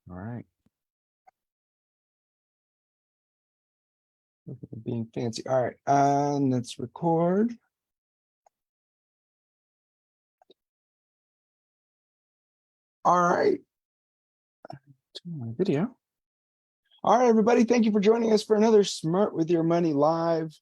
All right. Being fancy. All right. Let's record. All right. Turn my video. All right, everybody. Thank you for joining us for another Smart with Your Money Live.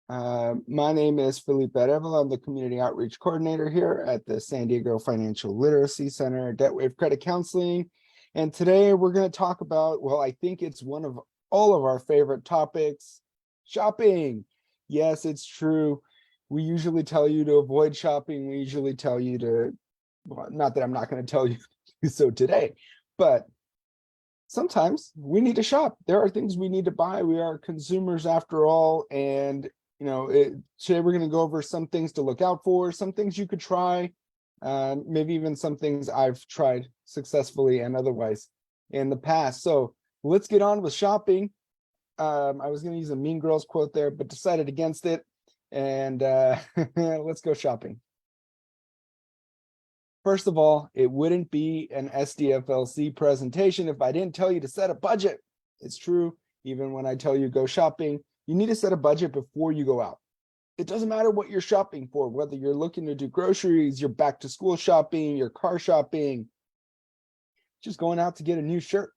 My name is Felipe Arevalo. I'm the Community Outreach Coordinator here at the San Diego Financial Literacy Center, Debt Wave Credit Counseling. And today we're going to talk about, well, I think it's one of all of our favorite topics, shopping. Yes, it's true. We usually tell you to avoid shopping. We usually tell you to, well, not that I'm not going to tell you so today, but sometimes we need to shop. There are things we need to buy. We are consumers after all. And, today we're going to go over some things to look out for, some things you could try, maybe even some things I've tried successfully and otherwise in the past. So let's get on with shopping. I was going to use a Mean Girls quote there, but decided against it. And let's go shopping. First of all, it wouldn't be an SDFLC presentation if I didn't tell you to set a budget. It's true. Even when I tell you go shopping, you need to set a budget before you go out. It doesn't matter what you're shopping for, whether you're looking to do groceries, you're back to school shopping, your car shopping, just going out to get a new shirt.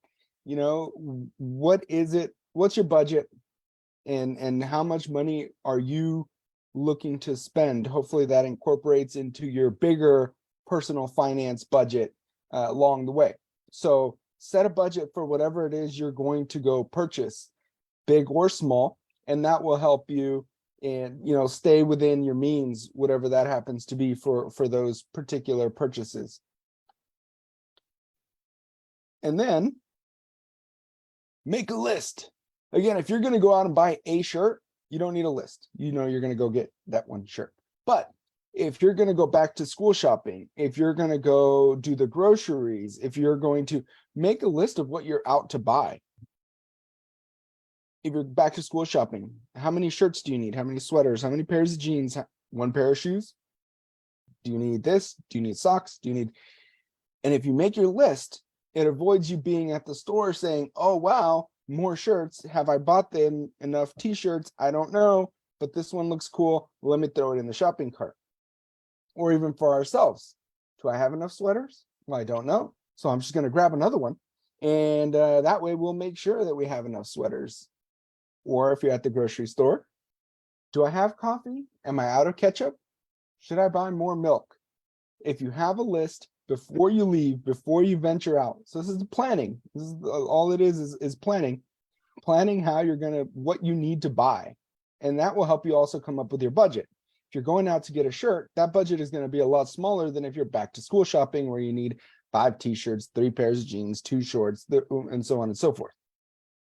What is it? What's your budget? And how much money are you looking to spend? Hopefully that incorporates into your bigger personal finance budget along the way. So set a budget for whatever it is you're going to go purchase, big or small, and that will help you and stay within your means, whatever that happens to be for those particular purchases. And then make a list. Again, if you're going to go out and buy a shirt, you don't need a list. You're going to go get that one shirt. But if you're going to go back to school shopping, if you're going to go do the groceries, if you're going to make a list of what you're out to buy. If you're back to school shopping, how many shirts do you need? How many sweaters? How many pairs of jeans? One pair of shoes? Do you need this? Do you need socks? And if you make your list, it avoids you being at the store saying, oh, wow, more shirts. Have I bought them enough t-shirts? I don't know, but this one looks cool. Let me throw it in the shopping cart. Or even for ourselves. Do I have enough sweaters? Well, I don't know. So I'm just going to grab another one. And that way we'll make sure that we have enough sweaters. Or if you're at the grocery store, do I have coffee? Am I out of ketchup? Should I buy more milk? If you have a list before you leave, before you venture out. So this is the planning. This is all it is planning. Planning how you're going to, what you need to buy. And that will help you also come up with your budget. If you're going out to get a shirt, that budget is going to be a lot smaller than if you're back to school shopping where you need 5 t-shirts, 3 pairs of jeans, 2 shorts, and so on and so forth.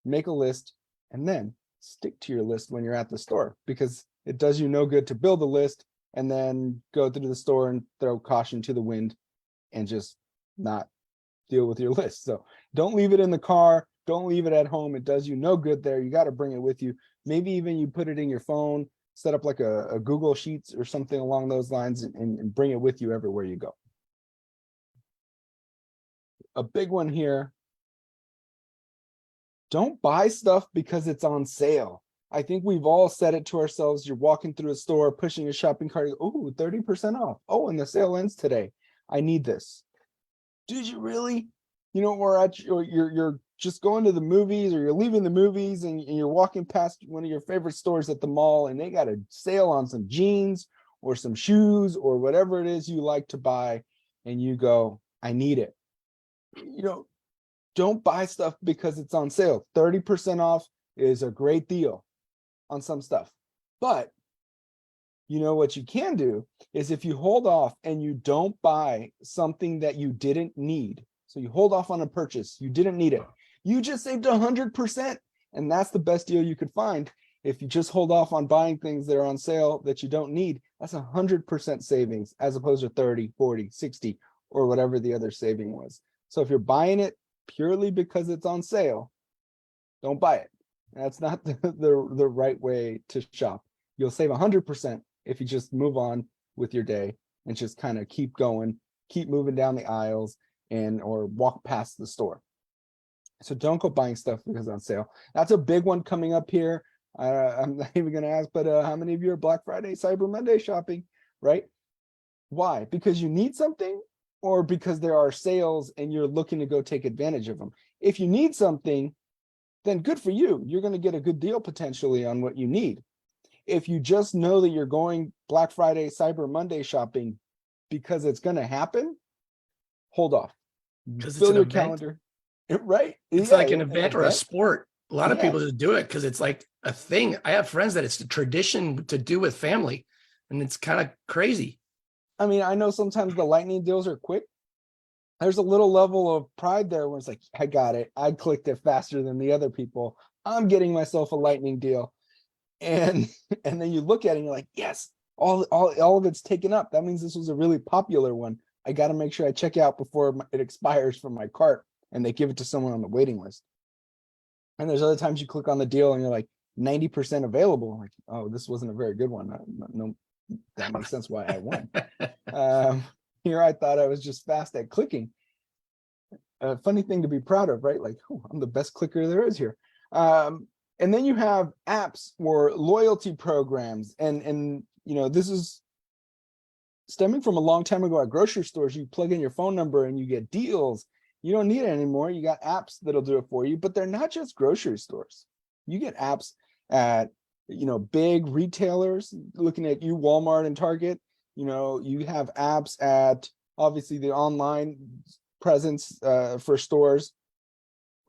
Make a list and then stick to your list when you're at the store because it does you no good to build a list and then go through the store and throw caution to the wind and just not deal with your list. So don't leave it in the car. Don't leave it at home. It does you no good there. You got to bring it with you. Maybe even you put it in your phone, set up like a Google Sheets or something along those lines and bring it with you everywhere you go. A big one here. Don't buy stuff because it's on sale. I think we've all said it to ourselves. You're walking through a store, pushing a shopping cart. Oh, 30% off. Oh, and the sale ends today. I need this. Did you really? Or you're just going to the movies or you're leaving the movies and you're walking past one of your favorite stores at the mall and they got a sale on some jeans or some shoes or whatever it is you like to buy. And you go, I need it. Don't buy stuff because it's on sale. 30% off is a great deal on some stuff. But what you can do is if you hold off and you don't buy something that you didn't need, so you hold off on a purchase, you didn't need it, you just saved 100%. And that's the best deal you could find. If you just hold off on buying things that are on sale that you don't need, that's 100% savings as opposed to 30, 40, 60, or whatever the other saving was. So if you're buying it purely because it's on sale, don't buy it. That's not the right way to shop. You'll save 100% if you just move on with your day and just kind of keep going, keep moving down the aisles or walk past the store. So don't go buying stuff because it's on sale. That's a big one coming up here. I'm not even going to ask, but how many of you are Black Friday, Cyber Monday shopping, right? Why? Because you need something, or because there are sales and you're looking to go take advantage of them? If you need something, then good for you. You're going to get a good deal potentially on what you need. If you just know that you're going Black Friday, Cyber Monday shopping because it's going to happen, hold off. Because it's Fill an your event. calendar. Right? It's Yeah, like an event or a sport. A lot of Yeah. people just do it because it's like a thing. I have friends that it's a tradition to do with family, and it's kind of crazy. I mean, I know sometimes the lightning deals are quick. There's a little level of pride there where it's like, I got it. I clicked it faster than the other people. I'm getting myself a lightning deal. And then you look at it and you're like, yes, all of it's taken up. That means this was a really popular one. I got to make sure I check out before it expires from my cart and they give it to someone on the waiting list. And there's other times you click on the deal and you're like 90% available. I'm like, oh, this wasn't a very good one. No, that makes sense why I won. Here I thought I was just fast at clicking. A funny thing to be proud of, right? Like, oh, I'm the best clicker there is here. And then you have apps or loyalty programs. And you know, this is stemming from a long time ago at grocery stores. You plug in your phone number and you get deals. You don't need it anymore. You got apps that'll do it for you, but they're not just grocery stores. You get apps at, you know, big retailers, looking at you, Walmart and Target. You know, you have apps at obviously the online presence for stores,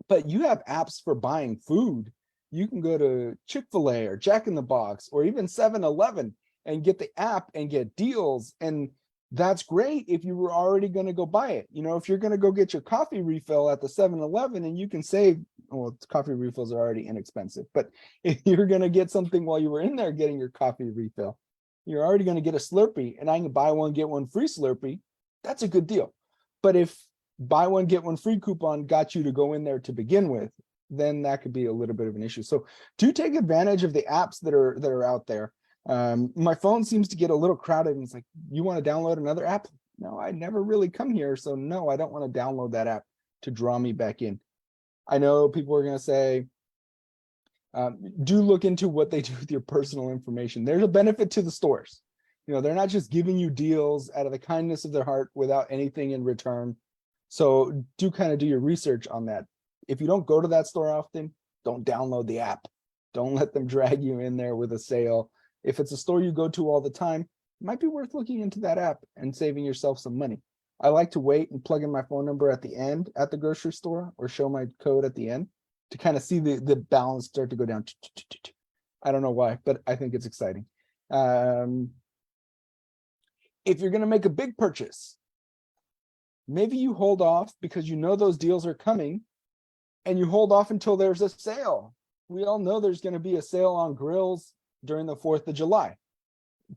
but you have apps for buying food. You can go to Chick-fil-A or Jack in the Box or even 7-Eleven and get the app and get deals. And that's great if you were already going to go buy it. You know, if you're going to go get your coffee refill at the 7-Eleven and you can save, well, coffee refills are already inexpensive, but if you're going to get something while you were in there getting your coffee refill, you're already going to get a Slurpee and I can buy one, get one free Slurpee. That's a good deal. But if buy one, get one free coupon got you to go in there to begin with, then that could be a little bit of an issue. So do take advantage of the apps that are out there. My phone seems to get a little crowded and it's like, you want to download another app? No, I never really come here. So no, I don't want to download that app to draw me back in. I know people are going to say, do look into what they do with your personal information. There's a benefit to the stores. You know, they're not just giving you deals out of the kindness of their heart without anything in return. So do kind of do your research on that. If you don't go to that store often, don't download the app. Don't let them drag you in there with a sale. If it's a store you go to all the time, it might be worth looking into that app and saving yourself some money. I like to wait and plug in my phone number at the end at the grocery store or show my code at the end to kind of see the balance start to go down. I don't know why, but I think it's exciting. If you're going to make a big purchase, maybe you hold off because you know those deals are coming and you hold off until there's a sale. We all know there's going to be a sale on grills during the 4th of July,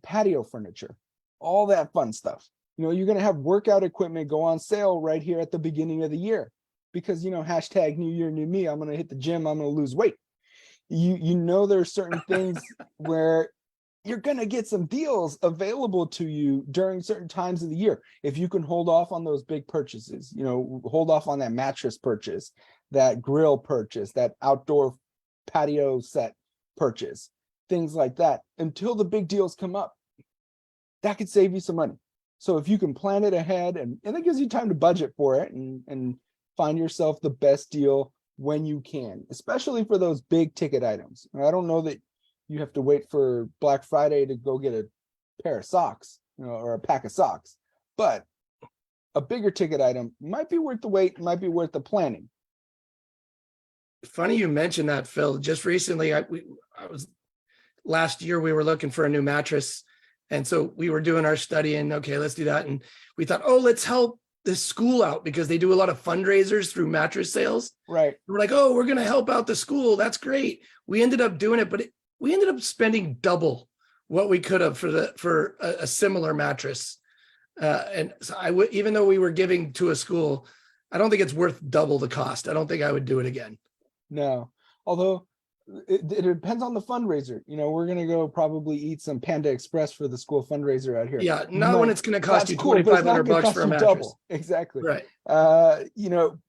patio furniture, all that fun stuff. You know, you're going to have workout equipment go on sale right here at the beginning of the year because, you know, hashtag new year, new me. I'm going to hit the gym. I'm going to lose weight. You know, there's certain things where you're going to get some deals available to you during certain times of the year. If you can hold off on those big purchases, you know, hold off on that mattress purchase, that grill purchase, that outdoor patio set purchase, things like that, until the big deals come up, that could save you some money. So if you can plan it ahead and it gives you time to budget for it and find yourself the best deal when you can, especially for those big ticket items. I don't know that you have to wait for Black Friday to go get a pair of socks, you know, or a pack of socks, but a bigger ticket item might be worth the wait, might be worth the planning. Funny you mentioned that, Phil. Just recently, last year we were looking for a new mattress, and so we were doing our study and okay, let's do that. And we thought, oh, let's help this school out because they do a lot of fundraisers through mattress sales. Right. We're like, oh, we're going to help out the school. That's great. We ended up doing it, but we ended up spending double what we could have for a similar mattress. And so even though we were giving to a school, I don't think it's worth double the cost. I don't think I would do it again. No, although it depends on the fundraiser. You know, we're going to go probably eat some Panda Express for the school fundraiser out here. Yeah, not when it's going to cost you cool, but it's not $2,500 gonna cost for a you mattress. double. Exactly. Right. You know,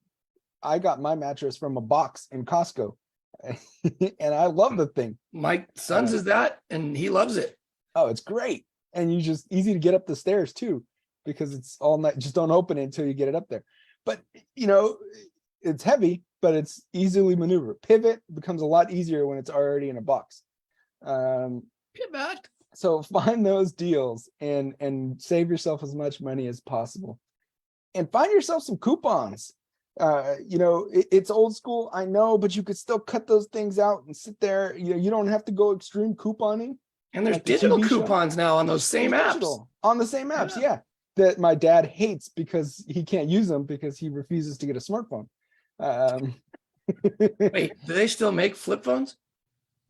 I got my mattress from a box in Costco, and I love the thing. My son's is that, and he loves it. Oh, it's great. And you just easy to get up the stairs too, because it's all night. Just don't open it until you get it up there. But it's heavy, but it's easily maneuvered. Pivot becomes a lot easier when it's already in a box. Pivot. So find those deals and save yourself as much money as possible. And find yourself some coupons. It's old school, I know, but you could still cut those things out and sit there. You don't have to go extreme couponing. And there's Like the digital TV show. coupons now on those same There's apps. digital on the same apps, yeah. That my dad hates because he can't use them because he refuses to get a smartphone. Wait, do they still make flip phones?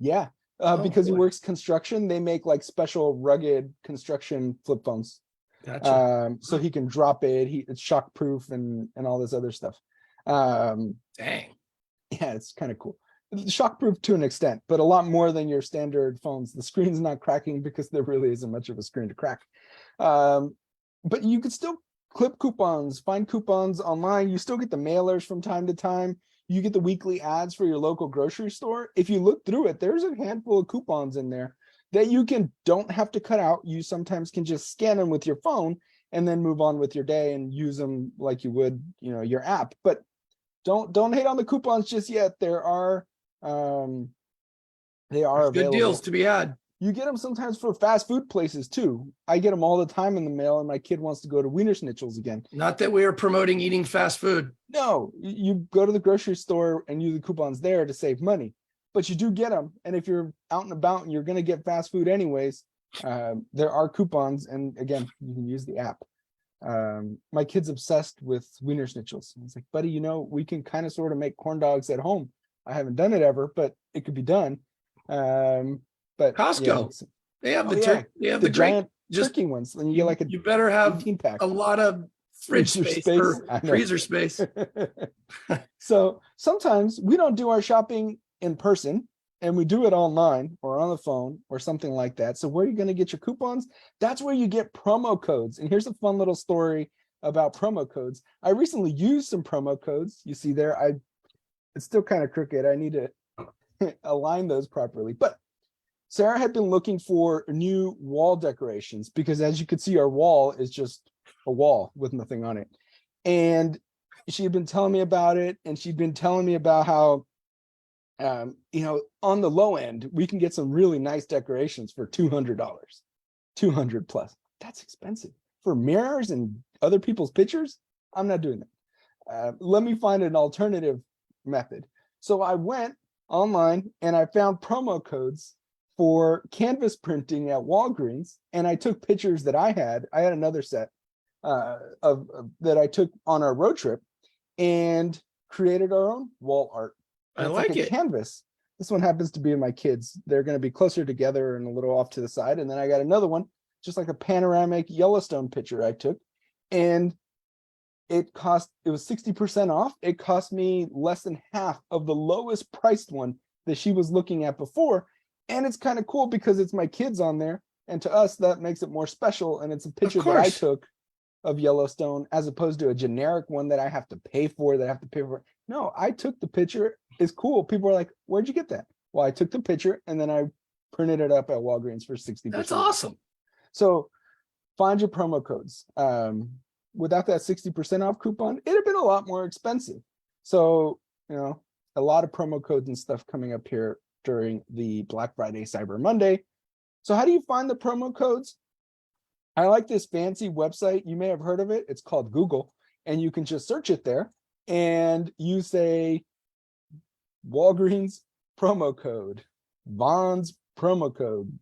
Yeah, Oh, because he boy. works construction, they make like special rugged construction flip phones. Gotcha. So he can drop it. It's shock proof and all this other stuff. Dang. Yeah, it's kind of cool. Shock proof to an extent, but a lot more than your standard phones. The screen's not cracking because there really isn't much of a screen to crack. But you could still clip coupons, find coupons online. You still get the mailers from time to time. You get the weekly ads for your local grocery store. If you look through it, there's a handful of coupons in there that you don't have to cut out. You sometimes can just scan them with your phone and then move on with your day and use them like you would, your app. But don't hate on the coupons just yet. They are There's available. good deals to be had. You get them sometimes for fast food places too. I get them all the time in the mail, and my kid wants to go to Wiener Schnitzel's again. Not that we are promoting eating fast food. No, you go to the grocery store and use the coupons there to save money, but you do get them. And if you're out and about and you're going to get fast food anyways, there are coupons. And again, you can use the app. My kid's obsessed with Wiener Schnitzels. I was like, buddy, we can kind of sort of make corn dogs at home. I haven't done it ever, but it could be done. But Costco, they have they have the giant turkey ones. And you get like you better have 18-pack. a lot of fridge space or freezer space. So sometimes we don't do our shopping in person and we do it online or on the phone or something like that. So where are you going to get your coupons? That's where you get promo codes. And here's a fun little story about promo codes. I recently used some promo codes. You see there, it's still kind of crooked. I need to align those properly. But Sarah had been looking for new wall decorations because, as you could see, our wall is just a wall with nothing on it. And she had been telling me about it, and she'd been telling me about how, on the low end, we can get some really nice decorations for $200, 200 plus. That's expensive for mirrors and other people's pictures. I'm not doing that. Let me find an alternative method. So I went online and I found promo codes for canvas printing at Walgreens, and I took pictures that I had another set of that I took on our road trip and created our own wall art. I like it. Canvas. This one happens to be my kids. They're going to be closer together and a little off to the side. And then I got another one, just like a panoramic Yellowstone picture I took, and it was 60% off. It cost me less than half of the lowest priced one that she was looking at before. And it's kind of cool because it's my kids on there. And to us, that makes it more special. And it's a picture that I took of Yellowstone as opposed to a generic one that I have to pay for, No, I took the picture. It's cool. People are like, where'd you get that? Well, I took the picture and then I printed it up at Walgreens for 60%. That's awesome. So find your promo codes. Without that 60% off coupon, it'd have been a lot more expensive. So, a lot of promo codes and stuff coming up here during the Black Friday, Cyber Monday. So how do you find the promo codes? I like this fancy website. You may have heard of it. It's called Google, and you can just search it there and you say Walgreens promo code, Vons promo code,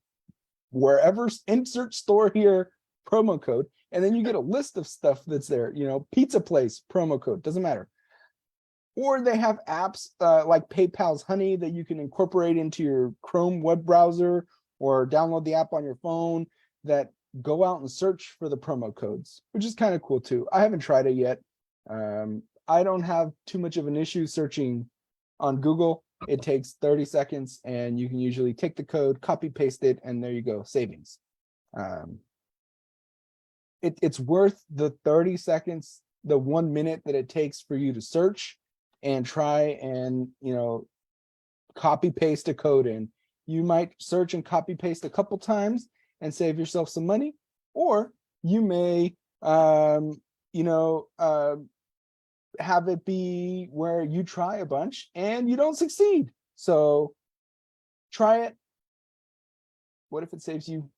wherever, insert store here promo code, and then you get a list of stuff that's there. Pizza place promo code, doesn't matter. Or they have apps like PayPal's Honey that you can incorporate into your Chrome web browser or download the app on your phone that go out and search for the promo codes, which is kind of cool too. I haven't tried it yet. I don't have too much of an issue searching on Google. It takes 30 seconds and you can usually take the code, copy, paste it, and there you go, savings. It's worth the 30 seconds, the 1 minute that it takes for you to search and try and, copy paste a code in. You might search and copy paste a couple times and save yourself some money, or you may, have it be where you try a bunch and you don't succeed. So try it. What if it saves you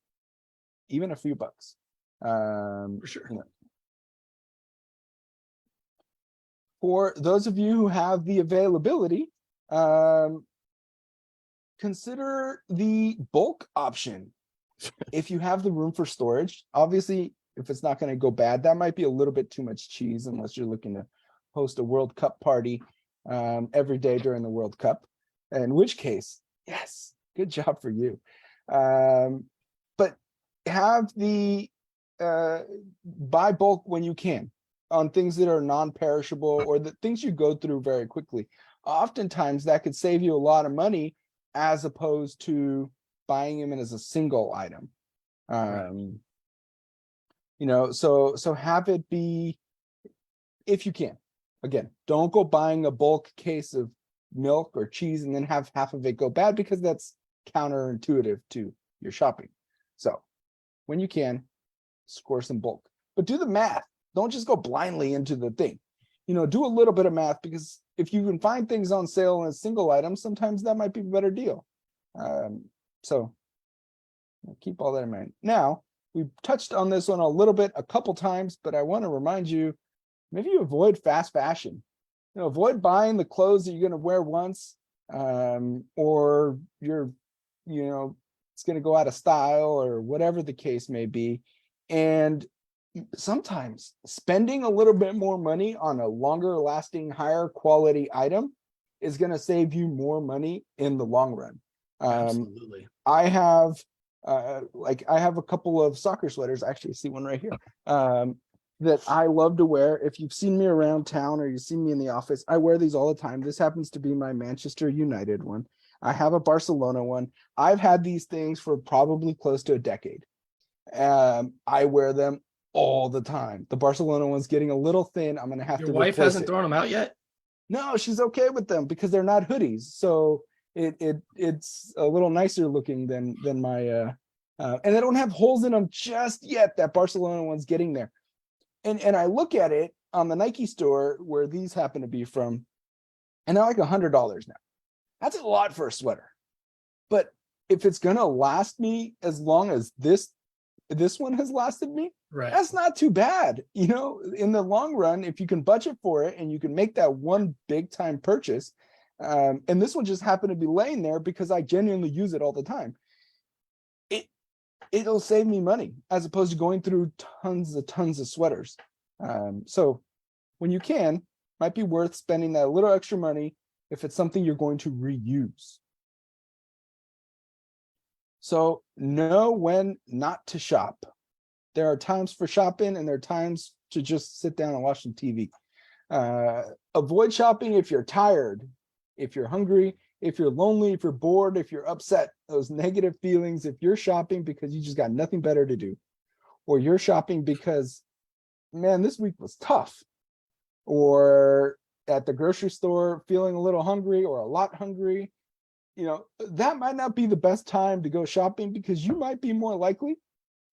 even a few bucks? For sure. For those of you who have the availability, consider the bulk option. If you have the room for storage, obviously, if it's not going to go bad, that might be a little bit too much cheese unless you're looking to host a World Cup party every day during the World Cup, in which case, yes, good job for you. But have the buy bulk when you can on things that are non-perishable or the things you go through very quickly. Oftentimes that could save you a lot of money as opposed to buying them as a single item. So have it be, if you can. Again, don't go buying a bulk case of milk or cheese and then have half of it go bad, because that's counterintuitive to your shopping. So when you can, score some bulk, but do the math. Don't just go blindly into the thing. Do a little bit of math, because if you can find things on sale as single items, sometimes that might be a better deal. So keep all that in mind. Now, we've touched on this one a little bit, a couple times, but I want to remind you, maybe you avoid fast fashion. Avoid buying the clothes that you're going to wear once, or it's going to go out of style or whatever the case may be. And sometimes spending a little bit more money on a longer lasting, higher quality item is going to save you more money in the long run. Absolutely. I have a couple of soccer sweaters. I actually see one right here that I love to wear. If you've seen me around town or you've seen me in the office, I wear these all the time. This happens to be my Manchester United one. I have a Barcelona one. I've had these things for probably close to a decade. I wear them all the time. The Barcelona one's getting a little thin. I'm going to have to Your wife replace hasn't it. thrown them out yet? No, she's okay with them because they're not hoodies. So it's a little nicer looking than my and they don't have holes in them just yet. That Barcelona one's getting there. And I look at it on the Nike store where these happen to be from, and they're like $100 now. That's a lot for a sweater. But if it's gonna last me as long as this one has lasted me, right, that's not too bad. In the long run, if you can budget for it and you can make that one big time purchase, and this one just happened to be laying there because I genuinely use it all the time, it'll save me money as opposed to going through tons of sweaters. So when you can, might be worth spending that little extra money if it's something you're going to reuse. So know when not to shop. There are times for shopping and there are times to just sit down and watch some TV. Avoid shopping if you're tired, if you're hungry, if you're lonely, if you're bored, if you're upset, those negative feelings. If you're shopping because you just got nothing better to do, or you're shopping because, man, this week was tough, or at the grocery store feeling a little hungry or a lot hungry, that might not be the best time to go shopping, because you might be more likely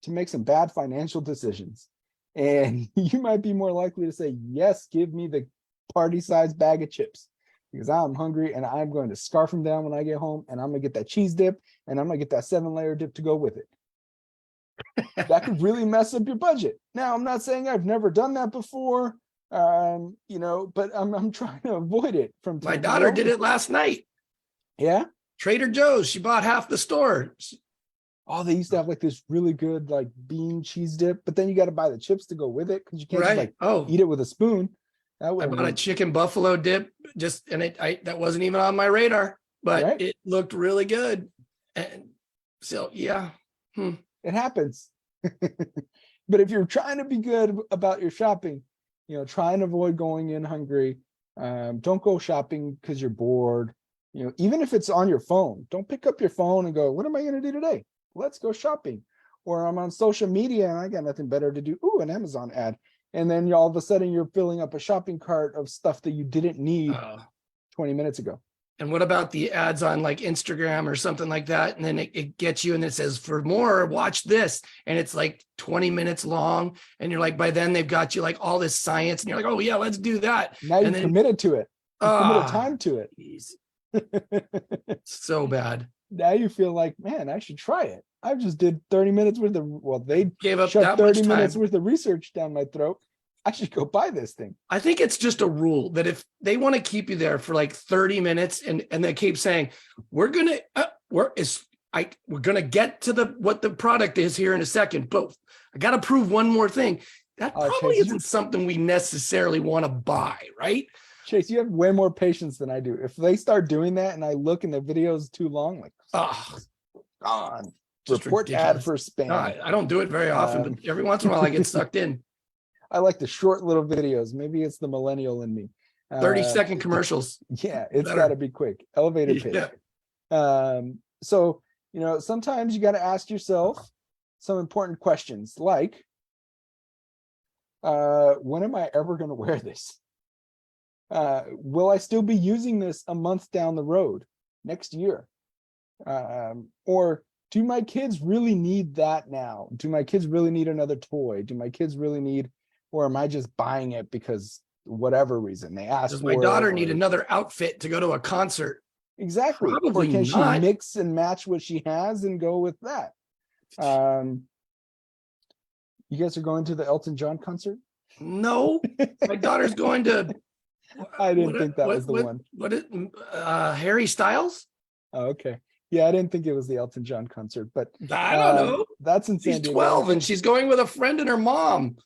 to make some bad financial decisions. And you might be more likely to say, yes, give me the party-sized bag of chips, because I'm hungry and I'm going to scarf them down when I get home, and I'm going to get that cheese dip and I'm going to get that 7-layer dip to go with it. That could really mess up your budget. Now, I'm not saying I've never done that before, but I'm trying to avoid it from my daughter did it last night. Yeah. Trader Joe's. She bought half the store. Oh, they used to have like this really good like bean cheese dip, but then you got to buy the chips to go with it, because you can't just eat it with a spoon. I bought a chicken buffalo dip, that wasn't even on my radar, but It looked really good. And so, yeah. It happens. But if you're trying to be good about your shopping, try and avoid going in hungry. Don't go shopping because you're bored. Even if it's on your phone, don't pick up your phone and go, what am I going to do today? Let's go shopping. Or I'm on social media and I got nothing better to do. Ooh, an Amazon ad. And then all of a sudden you're filling up a shopping cart of stuff that you didn't need Oh. 20 minutes ago. And what about the ads on like Instagram or something like that? And then it gets you and it says, for more, watch this. And it's like 20 minutes long. And you're like, by then they've got you like all this science. And you're like, oh yeah, let's do that. Now And you've then, committed to it. You've committed time to it. geez, so bad. Now you feel like, man, I should try it. I just did 30 minutes worth of, well, they Gave up shoved that 30 much minutes time. worth of research down my throat. I should go buy this thing. I think it's just a rule that if they want to keep you there for like 30 minutes and they keep saying, we're going to get to what the product is here in a second, but I got to prove one more thing. That probably Chase, isn't something we necessarily want to buy, right? Chase, you have way more patience than I do. If they start doing that and I look and the video is too long, like, gone. Just Report ad for spam. I don't do it very often, but every once in a while I get sucked in. I like the short little videos. Maybe it's the millennial in me. 30-second commercials. Yeah, it's Better. got to be quick. Elevated pitch. Yeah. So, sometimes you got to ask yourself some important questions like, when am I ever going to wear this? Will I still be using this a month down the road next year? Or do my kids really need that now? Do my kids really need another toy? Do my kids really need, or am I just buying it because whatever reason they asked Does for my it, daughter or- need another outfit to go to a concert? Exactly. Probably or can she not. mix and match what she has and go with that? You guys are going to the Elton John concert? No, my daughter's going to. I didn't think that was the one. What is Harry Styles? Oh, okay. Yeah, I didn't think it was the Elton John concert, but I don't know. that's in San She's Diego. 12 and she's going with a friend and her mom.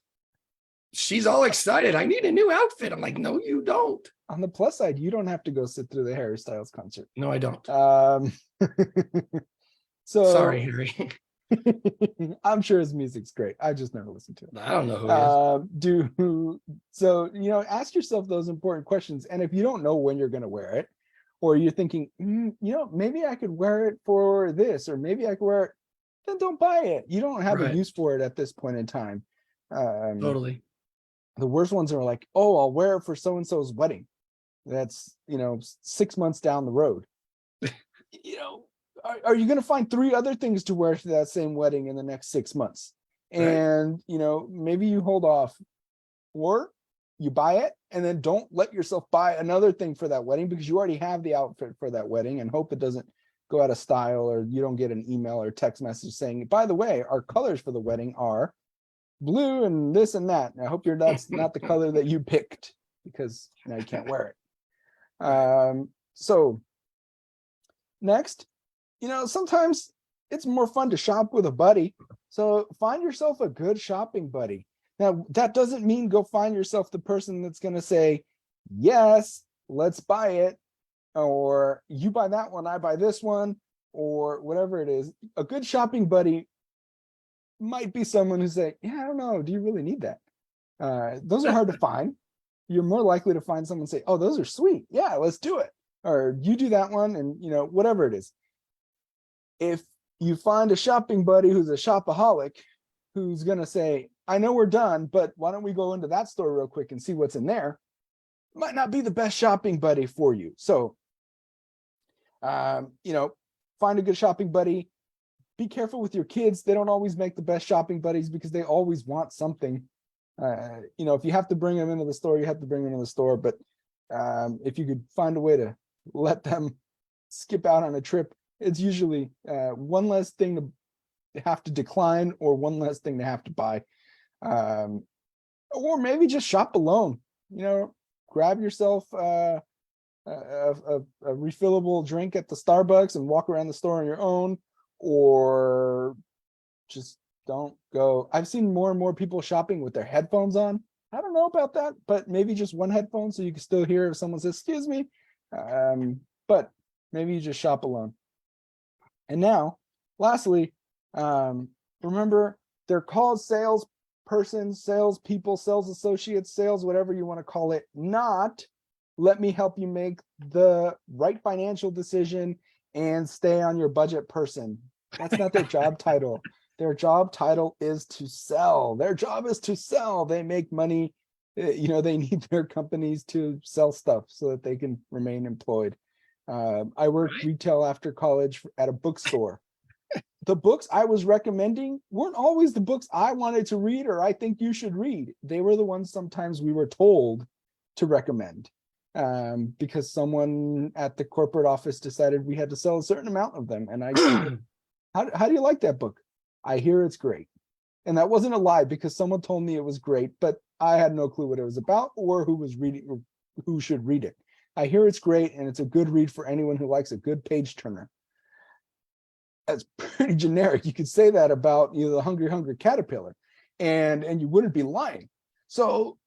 She's all excited. I need a new outfit. I'm like, no, you don't. On the plus side, you don't have to go sit through the Harry Styles concert. No, I don't. So Sorry, Harry. I'm sure his music's great. I just never listened to it. I don't know who he is. Ask yourself those important questions. And if you don't know when you're going to wear it, or you're thinking, maybe I could wear it for this, or maybe I could wear it, then don't buy it. You don't have Right. a use for it at this point in time. Totally. The worst ones are like, oh, I'll wear it for so-and-so's wedding. That's, 6 months down the road. Are you going to find 3 other things to wear to that same wedding in the next 6 months? And, maybe you hold off, or you buy it and then don't let yourself buy another thing for that wedding because you already have the outfit for that wedding, and hope it doesn't go out of style, or you don't get an email or text message saying, by the way, our colors for the wedding are blue and this and that. And I hope that's not the color that you picked, because now you can't wear it. So next, sometimes it's more fun to shop with a buddy. So find yourself a good shopping buddy. Now, that doesn't mean go find yourself the person that's going to say, yes, let's buy it, or you buy that one, I buy this one, or whatever it is. A good shopping buddy might be someone who's like, yeah, I don't know, do you really need that? Those are hard to find. You're more likely to find someone say, oh, those are sweet. Yeah, let's do it. Or you do that one, and whatever it is. If you find a shopping buddy who's a shopaholic, who's going to say, I know we're done, but why don't we go into that store real quick and see what's in there? Might not be the best shopping buddy for you. So, find a good shopping buddy. Be careful with your kids. They don't always make the best shopping buddies because they always want something. If you have to bring them into the store, you have to bring them into the store. But if you could find a way to let them skip out on a trip, it's usually one less thing to have to decline, or one less thing to have to buy. Or maybe just shop alone. Grab yourself a refillable drink at the Starbucks and walk around the store on your own, or just don't go. I've seen more and more people shopping with their headphones on. I don't know about that, but maybe just one headphone so you can still hear if someone says, excuse me. But maybe you just shop alone. And now, lastly, remember, they're called salespersons, salespeople, sales associates, sales, whatever you want to call it, not let me help you make the right financial decision and stay on your budget person. That's not their job title. Their job title is to sell. Their job is to sell. They make money. They need their companies to sell stuff so that they can remain employed. I worked Right. retail after college at a bookstore. The books I was recommending weren't always the books I wanted to read or I think you should read. They were the ones sometimes we were told to recommend, because someone at the corporate office decided we had to sell a certain amount of them. And I said, how do you like that book? I hear it's great. And that wasn't a lie, because someone told me it was great, but I had no clue what it was about or who was reading or who should read it. I hear it's great, and it's a good read for anyone who likes a good page turner. That's pretty generic. You could say that about the Hungry Caterpillar, and you wouldn't be lying. So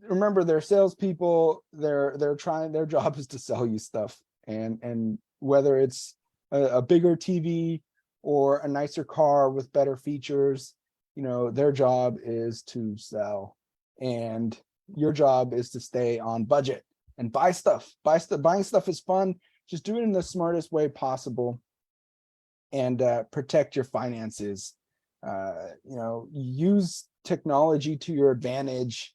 remember, they're salespeople. They're trying. Their job is to sell you stuff, and whether it's a bigger TV or a nicer car with better features, their job is to sell, and your job is to stay on budget and buy stuff. Buying stuff is fun. Just do it in the smartest way possible, and protect your finances. Use technology to your advantage.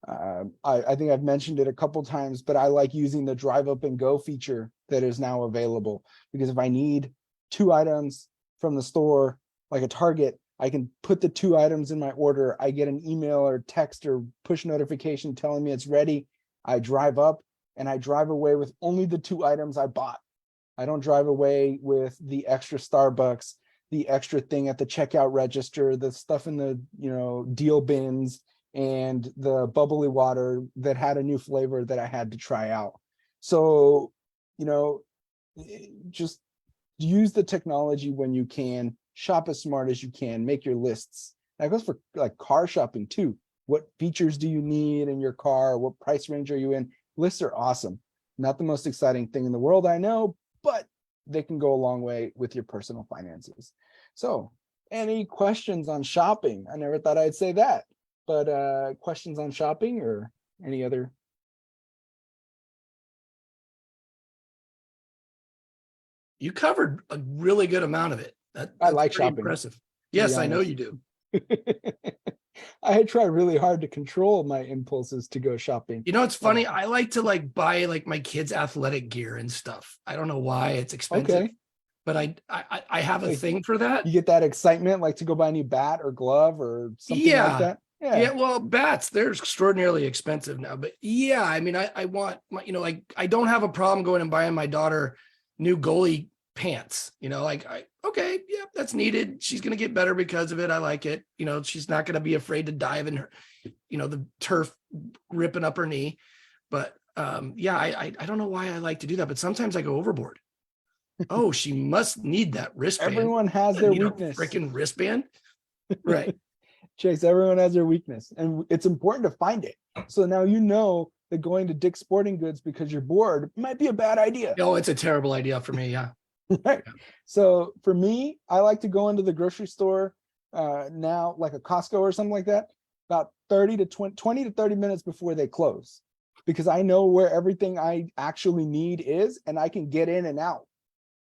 I think I've mentioned it a couple times, but I like using the drive up and go feature that is now available, because if I need 2 items from the store, like a Target, I can put the 2 items in my order. I get an email or text or push notification telling me it's ready. I drive up and I drive away with only the 2 items I bought. I don't drive away with the extra Starbucks, the extra thing at the checkout register, the stuff in the, deal bins, and the bubbly water that had a new flavor that I had to try out. So, just use the technology when you can, shop as smart as you can, make your lists. That goes for like car shopping too. What features do you need in your car? What price range are you in? Lists are awesome. Not the most exciting thing in the world, I know, but they can go a long way with your personal finances. So, any questions on shopping? I never thought I'd say that, but questions on shopping or any other? You covered a really good amount of it. I That's like pretty shopping, impressive. to be Yes, I know honest. you do. I had tried really hard to control my impulses to go shopping. It's funny. I like to buy my kids' athletic gear and stuff. I don't know why it's expensive, Okay. but I have a Like, thing for that. you get that excitement, like to go buy a new bat or glove or something like Yeah. that. Yeah. Yeah, well, bats, they're extraordinarily expensive now. But yeah, I mean, I want my, I don't have a problem going and buying my daughter new goalie pants. Okay, yeah, that's needed. She's gonna get better because of it. I like it. She's not gonna be afraid to dive in her, the turf ripping up her knee. But yeah, I don't know why I like to do that, but sometimes I go overboard. Oh, she must need that wristband. Everyone has I their need a weakness. freaking wristband. Right. Chase, everyone has their weakness, and it's important to find it. So now that going to Dick's Sporting Goods because you're bored might be a bad idea. Oh, it's a terrible idea for me. Yeah. Right. So for me, I like to go into the grocery store now, like a Costco or something like that, about 20 to 30 minutes before they close, because I know where everything I actually need is, and I can get in and out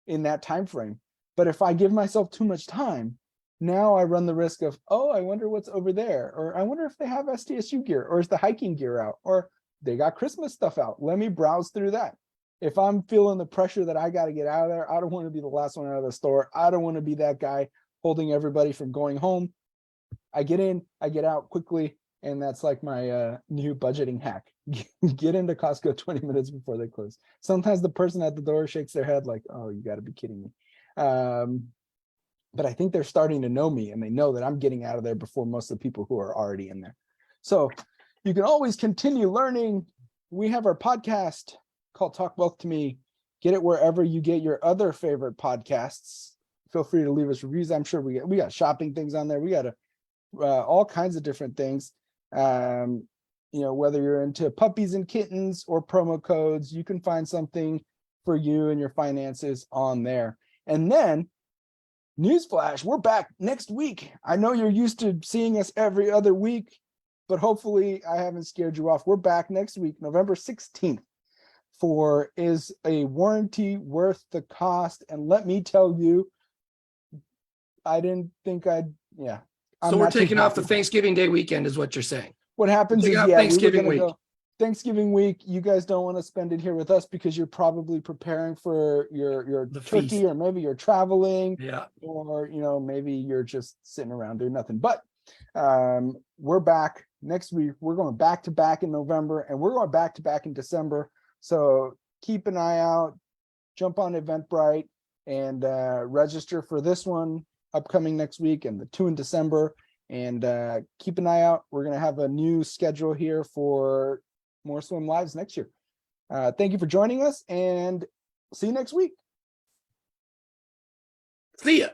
in that time frame. But if I give myself too much time, now I run the risk of, oh, I wonder what's over there, or I wonder if they have STSU gear, or is the hiking gear out, or they got Christmas stuff out. Let me browse through that. If I'm feeling the pressure that I got to get out of there, I don't want to be the last one out of the store. I don't want to be that guy holding everybody from going home. I get in, I get out quickly, and that's like my new budgeting hack. Get into Costco 20 minutes before they close. Sometimes the person at the door shakes their head like, oh, you got to be kidding me. But I think they're starting to know me, and they know that I'm getting out of there before most of the people who are already in there. So you can always continue learning. We have our podcast called Talk Wealth to Me. Get it wherever you get your other favorite podcasts. Feel free to leave us reviews. I'm sure we got shopping things on there. We got all kinds of different things. Whether you're into puppies and kittens or promo codes, you can find something for you and your finances on there. And then, newsflash, we're back next week. I know you're used to seeing us every other week, but hopefully I haven't scared you off. We're back next week, November 16th, for Is a Warranty Worth the Cost? And let me tell you, I didn't think yeah. So I'm we're not too taking off the happy. Thanksgiving Day weekend is what you're saying. What happens Take is, out yeah, we were Thanksgiving gonna week. go Thanksgiving week. You guys don't want to spend it here with us because you're probably preparing for your The turkey, feast. or maybe you're traveling, Yeah. or maybe you're just sitting around doing nothing. But we're back next week. We're going back to back in November, and we're going back to back in December. So keep an eye out. Jump on Eventbrite and register for this one upcoming next week and the 2 in December. And keep an eye out. We're going to have a new schedule here for more swim lives next year. Thank you for joining us, and see you next week. See ya.